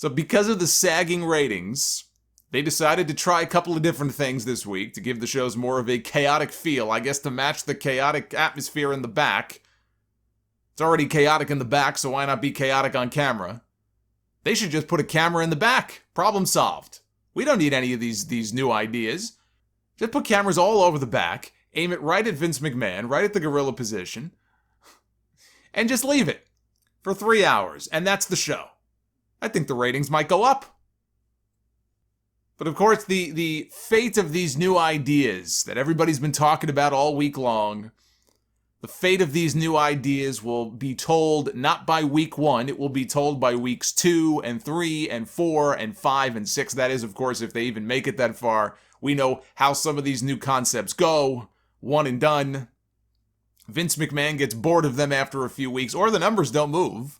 So because of the sagging ratings, they decided to try a couple of different things this week to give the shows more of a chaotic feel, I guess to match the chaotic atmosphere in the back. It's already chaotic in the back, so why not be chaotic on camera? They should just put a camera in the back. Problem solved. We don't need any of these new ideas. Just put cameras all over the back, aim it right at Vince McMahon, right at the gorilla position, and just leave it for 3 hours, and that's the show. I think the ratings might go up. But of course, the fate of these new ideas that everybody's been talking about all week long, the fate of these new ideas will be told not by week 1, it will be told by weeks 2 and 3 and 4 and 5 and 6. That is, of course, if they even make it that far. We know how some of these new concepts go. One and done. Vince McMahon gets bored of them after a few weeks, or the numbers don't move,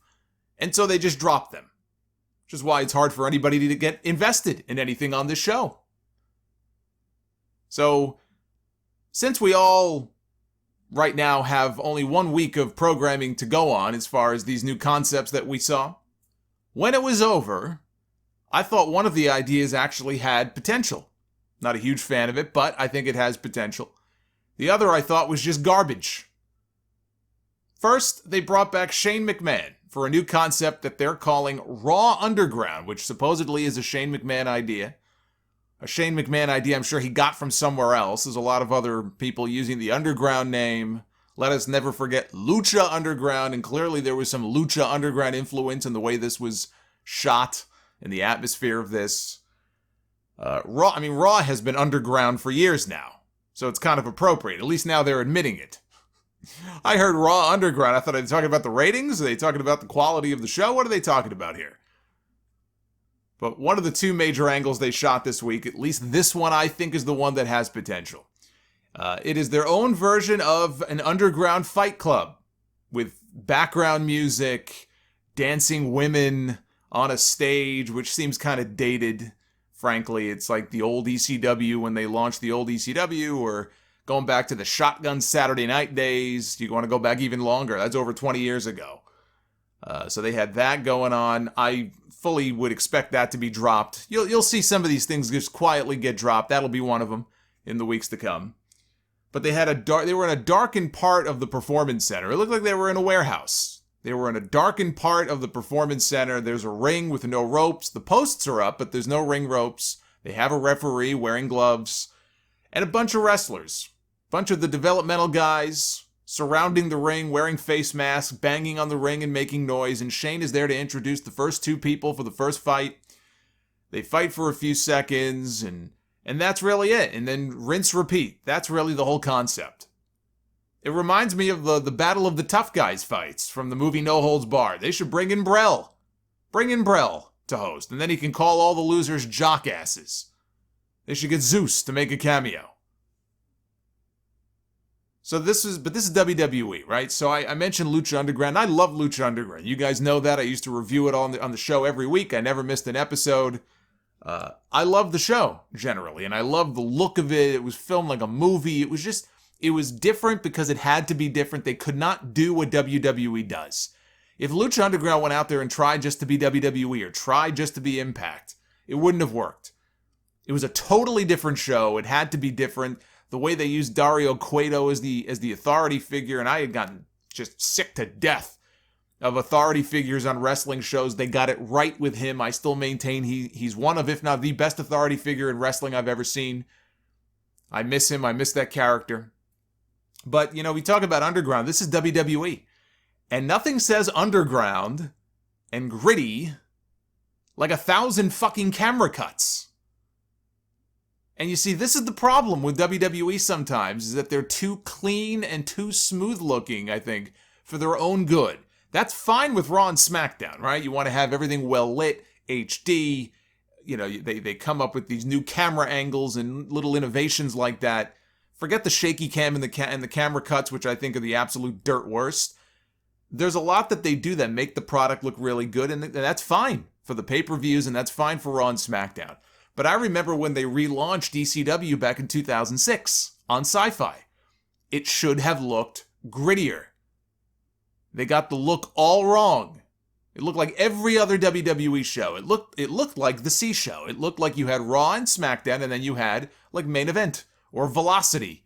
and so they just drop them. Which is why it's hard for anybody to get invested in anything on this show. So, since we all right now have only 1 week of programming to go on as far as these new concepts that we saw, when it was over, I thought one of the ideas actually had potential. Not a huge fan of it, but I think it has potential. The other I thought was just garbage. First, they brought back Shane McMahon for a new concept that they're calling Raw Underground, which supposedly is a Shane McMahon idea. A Shane McMahon idea I'm sure he got from somewhere else. There's a lot of other people using the Underground name. Let us never forget Lucha Underground, and clearly there was some Lucha Underground influence in the way this was shot, in the atmosphere of this. Raw has been underground for years now, so it's kind of appropriate. At least now they're admitting it. I heard Raw Underground. I thought they were talking about the ratings. Are they talking about the quality of the show? What are they talking about here? But one of the 2 major angles they shot this week, at least this one I think is the one that has potential. It is their own version of an underground fight club with background music, dancing women on a stage, which seems kind of dated. Frankly, it's like the old ECW when they launched the old ECW, or going back to the Shotgun Saturday Night days. You want to go back even longer. That's over 20 years ago. So they had that going on. I fully would expect that to be dropped. You'll see some of these things just quietly get dropped. That'll be one of them in the weeks to come. But they were in a darkened part of the Performance Center. It looked like they were in a warehouse. They were in a darkened part of the Performance Center. There's a ring with no ropes. The posts are up, but there's no ring ropes. They have a referee wearing gloves. And a bunch of wrestlers. Bunch of the developmental guys surrounding the ring, wearing face masks, banging on the ring and making noise. And Shane is there to introduce the first 2 people for the first fight. They fight for a few seconds, and that's really it. And then rinse, repeat. That's really the whole concept. It reminds me of the Battle of the Tough Guys fights from the movie No Holds Barred. They should bring in Brell. Bring in Brell to host, and then he can call all the losers jockasses. They should get Zeus to make a cameo. So this is WWE, right? So I mentioned Lucha Underground. I love Lucha Underground. You guys know that. I used to review it on the show every week. I never missed an episode. I love the show, generally, and I love the look of it. It was filmed like a movie. It was different because it had to be different. They could not do what WWE does. If Lucha Underground went out there and tried just to be WWE or tried just to be Impact, it wouldn't have worked. It was a totally different show. It had to be different. The way they used Dario Cueto as the authority figure, and I had gotten just sick to death of authority figures on wrestling shows. They got it right with him. I still maintain he's one of, if not the best authority figure in wrestling I've ever seen. I miss him. I miss that character. But, we talk about underground. This is WWE. And nothing says underground and gritty like 1,000 fucking camera cuts. And you see, this is the problem with WWE sometimes, is that they're too clean and too smooth looking, I think, for their own good. That's fine with Raw and SmackDown, right? You want to have everything well lit, HD. They come up with these new camera angles and little innovations like that. Forget the shaky cam and the camera cuts, which I think are the absolute dirt worst. There's a lot that they do that make the product look really good, and that's fine for the pay-per-views, and that's fine for Raw and SmackDown. But I remember when they relaunched ECW back in 2006 on Sci-Fi. It should have looked grittier. They got the look all wrong. It looked like every other WWE show. It looked like the C Show. It looked like you had Raw and SmackDown, and then you had like Main Event, or Velocity,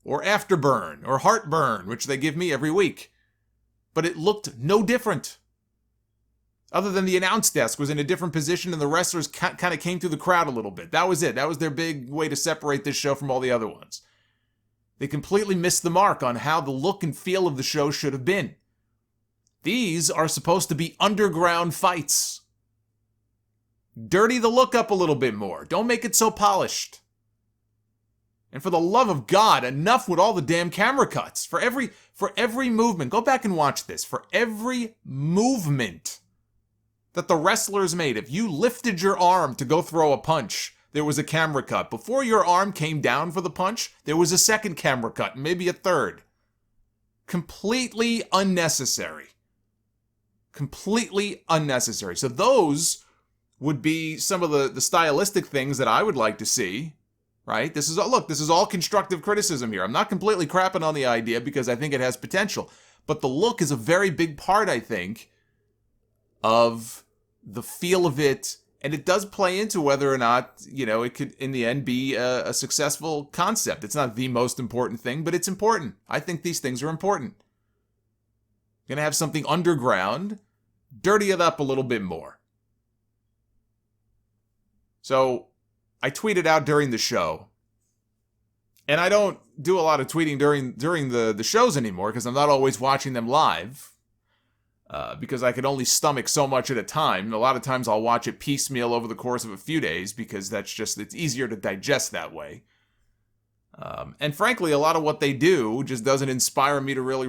or Afterburn, or Heartburn, which they give me every week. But it looked no different. Other than the announce desk was in a different position and the wrestlers kind of came through the crowd a little bit. That was it. That was their big way to separate this show from all the other ones. They completely missed the mark on how the look and feel of the show should have been. These are supposed to be underground fights. Dirty the look up a little bit more. Don't make it so polished. And for the love of God, enough with all the damn camera cuts. For every movement, go back and watch this. For every movement that the wrestlers made, if you lifted your arm to go throw a punch, there was a camera cut. Before your arm came down for the punch, there was a second camera cut, maybe a third. Completely unnecessary. Completely unnecessary. So those would be some of the stylistic things that I would like to see, right? This is all constructive criticism here. I'm not completely crapping on the idea because I think it has potential. But the look is a very big part, I think, of the feel of it. And it does play into whether or not, it could, in the end, be a successful concept. It's not the most important thing, but it's important. I think these things are important. You're going to have something underground, dirty it up a little bit more. So I tweeted out during the show, and I don't do a lot of tweeting during the shows anymore because I'm not always watching them live. Because I could only stomach so much at a time. And a lot of times I'll watch it piecemeal over the course of a few days because it's easier to digest that way. And frankly, a lot of what they do just doesn't inspire me to really,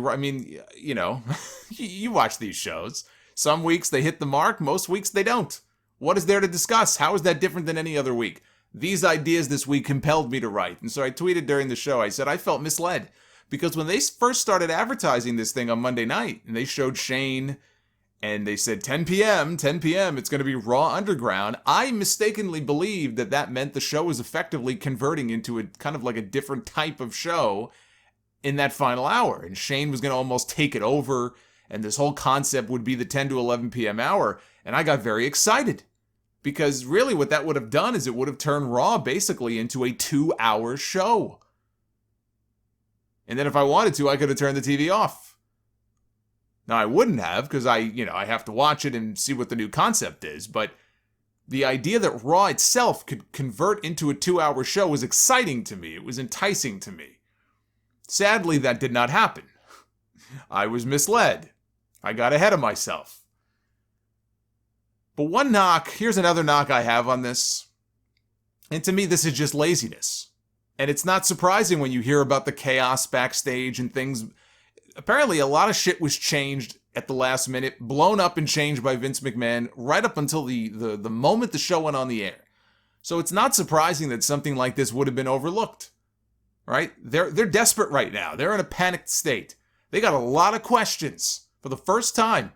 you watch these shows. Some weeks they hit the mark, most weeks they don't. What is there to discuss? How is that different than any other week? These ideas this week compelled me to write. And so I tweeted during the show, I said I felt misled. Because when they first started advertising this thing on Monday night, and they showed Shane, and they said 10 p.m., it's going to be Raw Underground, I mistakenly believed that meant the show was effectively converting into a kind of like a different type of show in that final hour. And Shane was going to almost take it over, and this whole concept would be the 10 to 11 p.m. hour. And I got very excited. Because really what that would have done is it would have turned Raw basically into a 2-hour show. And then if I wanted to, I could have turned the TV off. Now, I wouldn't have, because I have to watch it and see what the new concept is. But the idea that Raw itself could convert into a 2-hour show was exciting to me. It was enticing to me. Sadly, that did not happen. I was misled. I got ahead of myself. But here's another knock I have on this. And to me, this is just laziness. And it's not surprising when you hear about the chaos backstage and things. Apparently, a lot of shit was changed at the last minute, blown up and changed by Vince McMahon right up until the moment the show went on the air. So it's not surprising that something like this would have been overlooked, right? They're desperate right now. They're in a panicked state. They got a lot of questions for the first time.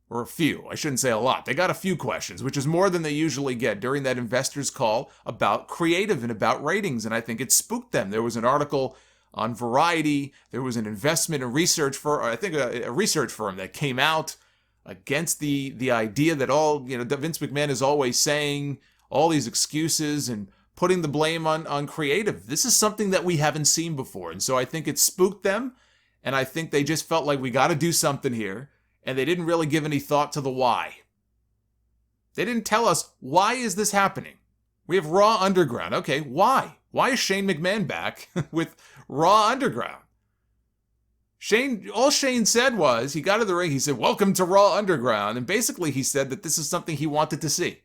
Or a few. I shouldn't say a lot. They got a few questions, which is more than they usually get during that investors call about creative and about ratings, and I think it spooked them. There was an article on Variety. There was an investment and research firm, I think a research firm that came out against the idea that that Vince McMahon is always saying all these excuses and putting the blame on creative. This is something that we haven't seen before, and so I think it spooked them, and I think they just felt like we got to do something here. And they didn't really give any thought to the why. They didn't tell us, why is this happening? We have Raw Underground. Okay, why? Why is Shane McMahon back with Raw Underground? All Shane said was, he got in the ring, he said, welcome to Raw Underground. And basically he said that this is something he wanted to see.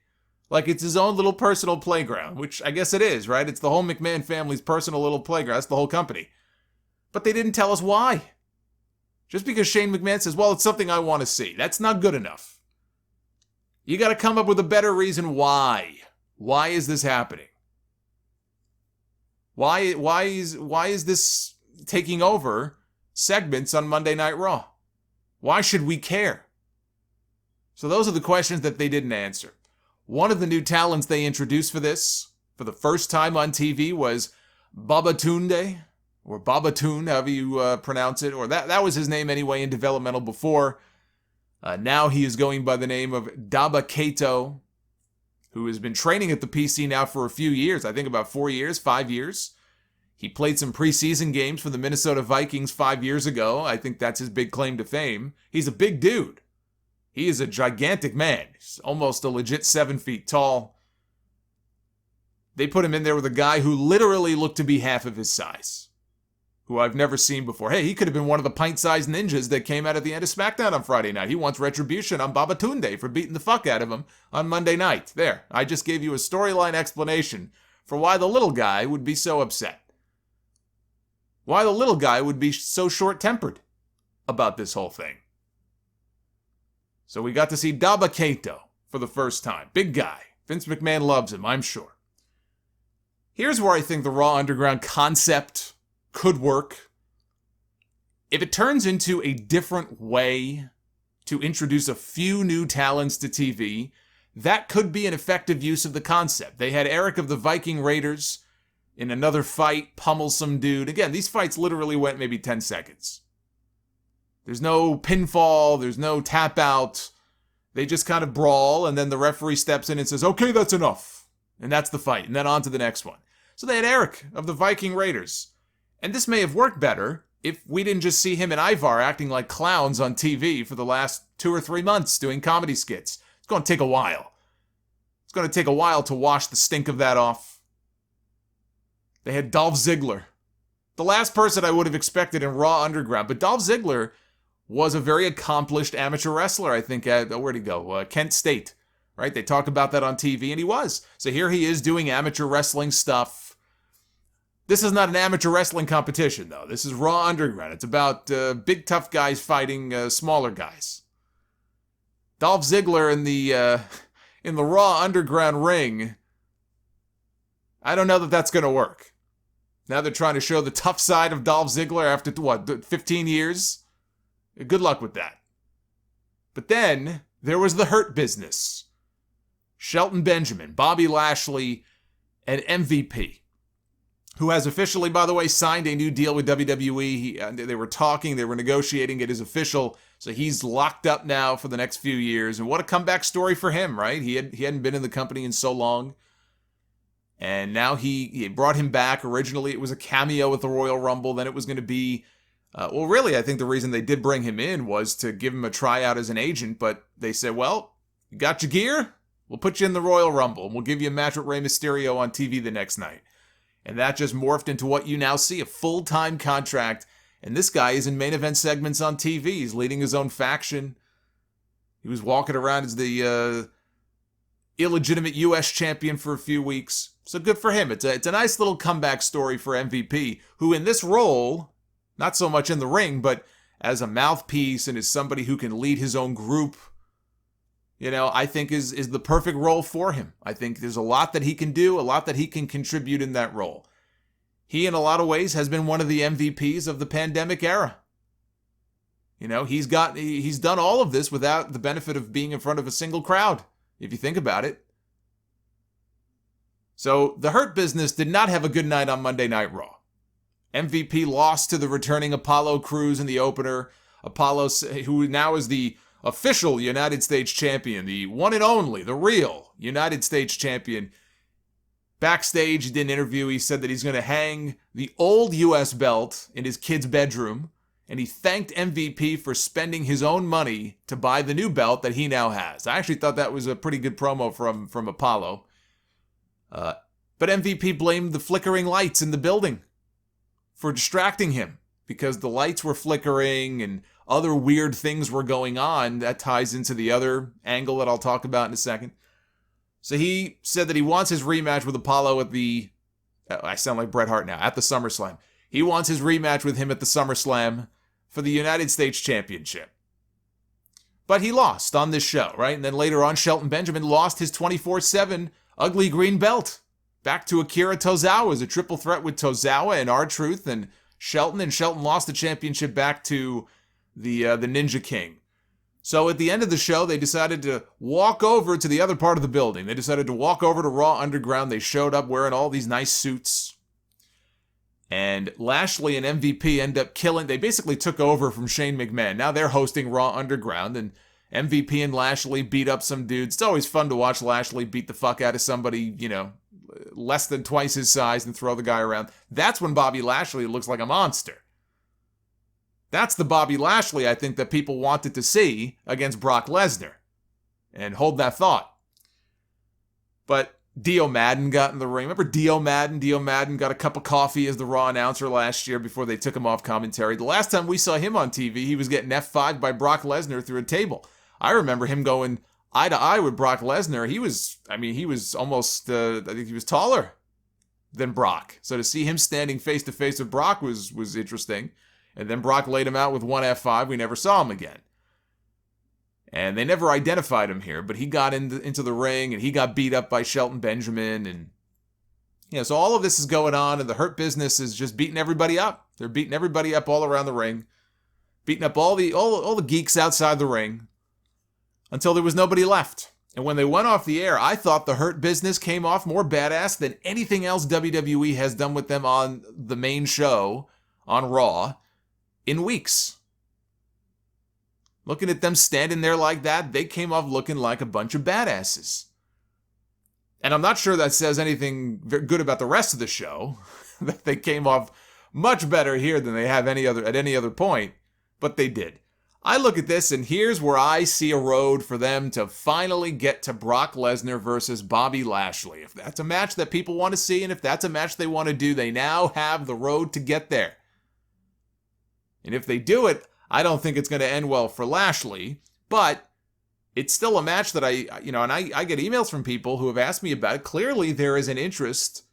Like it's his own little personal playground, which I guess it is, right? It's the whole McMahon family's personal little playground. That's the whole company. But they didn't tell us why. Just because Shane McMahon says, well, it's something I want to see. That's not good enough. You got to come up with a better reason why. Why is this happening? Why is this taking over segments on Monday Night Raw? Why should we care? So those are the questions that they didn't answer. One of the new talents they introduced for this, for the first time on TV, was Babatunde. Or Babatune, however you pronounce it, or that was his name anyway in developmental before. Now he is going by the name of Daba Kato, who has been training at the PC now for a few years. I think about 4 years, 5 years. He played some preseason games for the Minnesota Vikings 5 years ago. I think that's his big claim to fame. He's a big dude. He is a gigantic man. He's almost a legit 7 feet tall. They put him in there with a guy who literally looked to be half of his size, who I've never seen before. Hey, he could have been one of the pint-sized ninjas that came out at the end of SmackDown on Friday night. He wants retribution on Babatunde for beating the fuck out of him on Monday night. There, I just gave you a storyline explanation for why the little guy would be so upset. Why the little guy would be so short-tempered about this whole thing. So we got to see Daba Kato for the first time. Big guy. Vince McMahon loves him, I'm sure. Here's where I think the Raw Underground concept could work. If it turns into a different way to introduce a few new talents to TV, that could be an effective use of the concept. They had Eric of the Viking Raiders in another fight, pummel some dude. Again, these fights literally went maybe 10 seconds. There's no pinfall, there's no tap out. They just kind of brawl, and then the referee steps in and says, okay, that's enough. And that's the fight, and then on to the next one. So they had Eric of the Viking Raiders. And this may have worked better if we didn't just see him and Ivar acting like clowns on TV for the last 2 or 3 months doing comedy skits. It's going to take a while. It's going to take a while to wash the stink of that off. They had Dolph Ziggler. The last person I would have expected in Raw Underground. But Dolph Ziggler was a very accomplished amateur wrestler, I think, at, where'd he go? Kent State, right? They talked about that on TV, and he was. So here he is doing amateur wrestling stuff. This is not an amateur wrestling competition, though. This is Raw Underground. It's about big, tough guys fighting smaller guys. Dolph Ziggler in the Raw Underground ring, I don't know that that's going to work. Now they're trying to show the tough side of Dolph Ziggler after, 15 years? Good luck with that. But then, there was the Hurt Business. Shelton Benjamin, Bobby Lashley, and MVP, who has officially, by the way, signed a new deal with WWE. They were talking, they were negotiating, it is official. So he's locked up now for the next few years. And what a comeback story for him, right? He hadn't been in the company in so long. And now he brought him back. Originally, it was a cameo at the Royal Rumble. Then it was going to be, really, I think the reason they did bring him in was to give him a tryout as an agent. But they said, well, you got your gear? We'll put you in the Royal Rumble. And we'll give you a match with Rey Mysterio on TV the next night. And that just morphed into what you now see, a full-time contract. And this guy is in main event segments on TV. He's leading his own faction. He was walking around as the illegitimate U.S. champion for a few weeks. So good for him. It's a nice little comeback story for MVP, who in this role, not so much in the ring, but as a mouthpiece and as somebody who can lead his own group, I think is the perfect role for him. I think there's a lot that he can do, a lot that he can contribute in that role. He, in a lot of ways, has been one of the MVPs of the pandemic era. He's done all of this without the benefit of being in front of a single crowd, if you think about it. So the Hurt Business did not have a good night on Monday Night Raw. MVP lost to the returning Apollo Crews in the opener. Apollo, who now is the official United States champion, the one and only, the real United States champion. Backstage, he did an interview. He said that he's going to hang the old U.S. belt in his kid's bedroom, and he thanked MVP for spending his own money to buy the new belt that he now has. I actually thought that was a pretty good promo from Apollo. But MVP blamed the flickering lights in the building for distracting him because the lights were flickering and other weird things were going on. That ties into the other angle that I'll talk about in a second. So he said that he wants his rematch with Apollo at I sound like Bret Hart now, at the SummerSlam. He wants his rematch with him at the SummerSlam for the United States Championship. But he lost on this show, right? And then later on, Shelton Benjamin lost his 24/7 ugly green belt back to Akira Tozawa as a triple threat with Tozawa and R-Truth and Shelton. And Shelton lost the championship back to the Ninja King. So at the end of the show, they decided to walk over to the other part of the building. They decided to walk over to Raw Underground. They showed up wearing all these nice suits. And Lashley and MVP end up killing. They basically took over from Shane McMahon. Now they're hosting Raw Underground. And MVP and Lashley beat up some dudes. It's always fun to watch Lashley beat the fuck out of somebody, less than twice his size and throw the guy around. That's when Bobby Lashley looks like a monster. That's the Bobby Lashley I think that people wanted to see against Brock Lesnar. And hold that thought. But Dio Madden got in the ring. Remember Dio Madden? Dio Madden got a cup of coffee as the Raw announcer last year before they took him off commentary. The last time we saw him on TV, he was getting F5'd by Brock Lesnar through a table. I remember him going eye to eye with Brock Lesnar. He was almost, I think he was taller than Brock. So to see him standing face to face with Brock was interesting. And then Brock laid him out with one F5. We never saw him again. And they never identified him here, but he got into the ring and he got beat up by Shelton Benjamin. And so all of this is going on, and the Hurt Business is just beating everybody up. They're beating everybody up all around the ring, beating up all the geeks outside the ring until there was nobody left. And when they went off the air, I thought the Hurt Business came off more badass than anything else WWE has done with them on the main show on Raw in weeks. Looking at them standing there like that, they came off looking like a bunch of badasses. And I'm not sure that says anything very good about the rest of the show, that they came off much better here than they have at any other point, but they did. I look at this, and here's where I see a road for them to finally get to Brock Lesnar versus Bobby Lashley. If that's a match that people want to see, and if that's a match they want to do, they now have the road to get there. And if they do it, I don't think it's going to end well for Lashley, but it's still a match that I get emails from people who have asked me about it. Clearly, there is an interest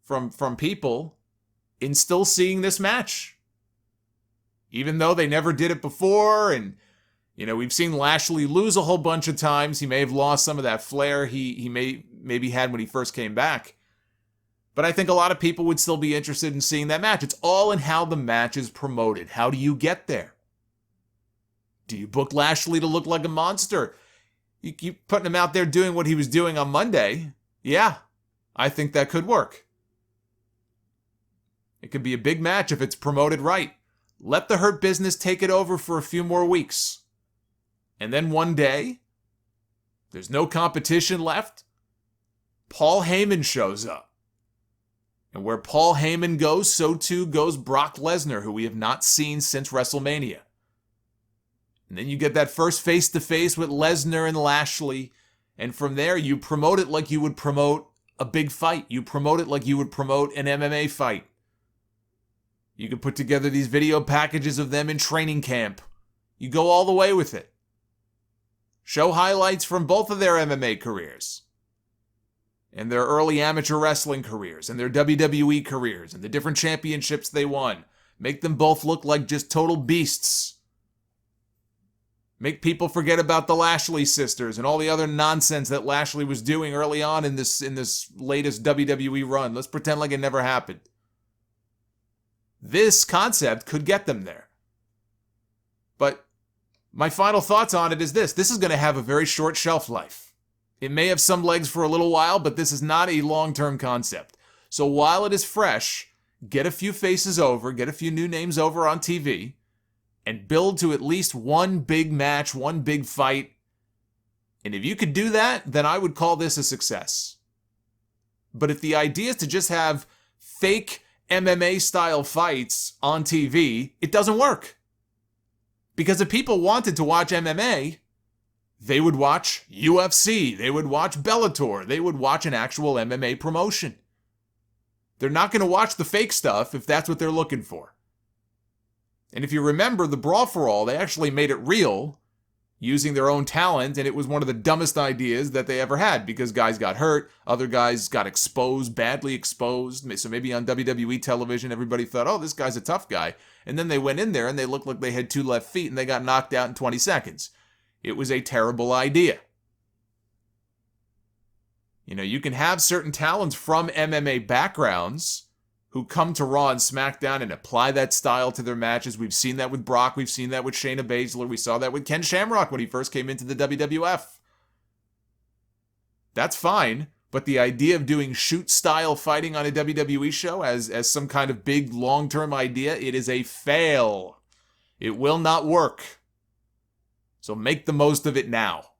from people in still seeing this match. Even though they never did it before, and, we've seen Lashley lose a whole bunch of times. He may have lost some of that flair he maybe had when he first came back. But I think a lot of people would still be interested in seeing that match. It's all in how the match is promoted. How do you get there? Do you book Lashley to look like a monster? You keep putting him out there doing what he was doing on Monday. Yeah, I think that could work. It could be a big match if it's promoted right. Let the Hurt Business take it over for a few more weeks. And then one day, there's no competition left. Paul Heyman shows up. And where Paul Heyman goes, so too goes Brock Lesnar, who we have not seen since WrestleMania. And then you get that first face-to-face with Lesnar and Lashley. And from there, you promote it like you would promote a big fight. You promote it like you would promote an MMA fight. You can put together these video packages of them in training camp. You go all the way with it. Show highlights from both of their MMA careers. And their early amateur wrestling careers. And their WWE careers. And the different championships they won. Make them both look like just total beasts. Make people forget about the Lashley sisters and all the other nonsense that Lashley was doing early on in this latest WWE run. Let's pretend like it never happened. This concept could get them there. But my final thoughts on it is this. This is going to have a very short shelf life. It may have some legs for a little while, but this is not a long-term concept. So while it is fresh, get a few faces over, get a few new names over on TV, and build to at least one big match, one big fight. And if you could do that, then I would call this a success. But if the idea is to just have fake MMA-style fights on TV, it doesn't work. Because if people wanted to watch MMA, they would watch UFC, they would watch Bellator, they would watch an actual MMA promotion. They're not going to watch the fake stuff if that's what they're looking for. And if you remember the Brawl for All, they actually made it real using their own talent, and it was one of the dumbest ideas that they ever had because guys got hurt, other guys got exposed, badly exposed. So maybe on WWE television, everybody thought, oh, this guy's a tough guy. And then they went in there and they looked like they had two left feet and they got knocked out in 20 seconds. It was a terrible idea. You can have certain talents from MMA backgrounds who come to Raw and SmackDown and apply that style to their matches. We've seen that with Brock. We've seen that with Shayna Baszler. We saw that with Ken Shamrock when he first came into the WWF. That's fine, but the idea of doing shoot-style fighting on a WWE show as some kind of big long-term idea, it is a fail. It will not work. So make the most of it now.